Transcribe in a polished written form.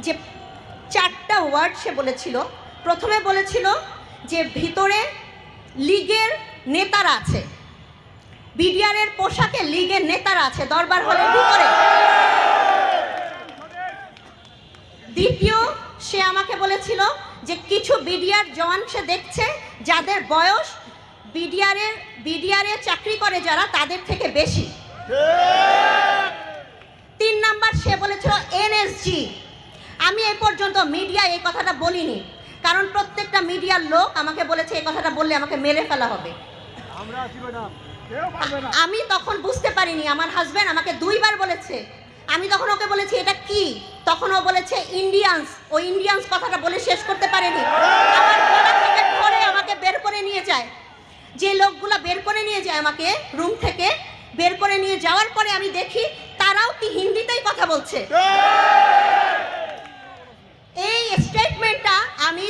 যে 4টা ওয়ার্ড সে বলেছিল। প্রথমে বলেছিল যে ভিতরে লীগের নেতারা আছে, বিডিআরের পোশাকে লীগের নেতারা আছে দরবার হলের ভিতরে। দ্বিতীয়, সে আমাকে বলেছিল যে কিছু বিডিআর জওয়ান সে দেখছে যাদের বয়স বিডিআরে চাকরি করে যারা তাদের থেকে বেশি। 3 নাম্বার, সে বলেছিল এনএসজি। আমি এই পর্যন্ত মিডিয়া এই কথাটা বলিনি, কারণ প্রত্যেকটা মিডিয়ার লোক আমাকে বলেছে এই কথাটা বললে আমাকে মেরে ফেলা হবে। আমি তখন বুঝতে পারিনি, আমার হাজব্যান্ড আমাকে 2 বার বলেছে। আমি তখন ওকে বলেছি এটা কি, তখন ও বলেছে ইন্ডিয়ান্স। ও ইন্ডিয়ান্স কথাটা বলে শেষ করতে পারেনি, আমার গলা থেকে ধরে আমাকে বের করে নিয়ে যায়। যে লোকগুলা বের করে নিয়ে যায় আমাকে রুম থেকে, বের করে নিয়ে যাওয়ার পরে আমি দেখি তারাও কি হিন্দিতেই কথা বলছে। এই স্টেট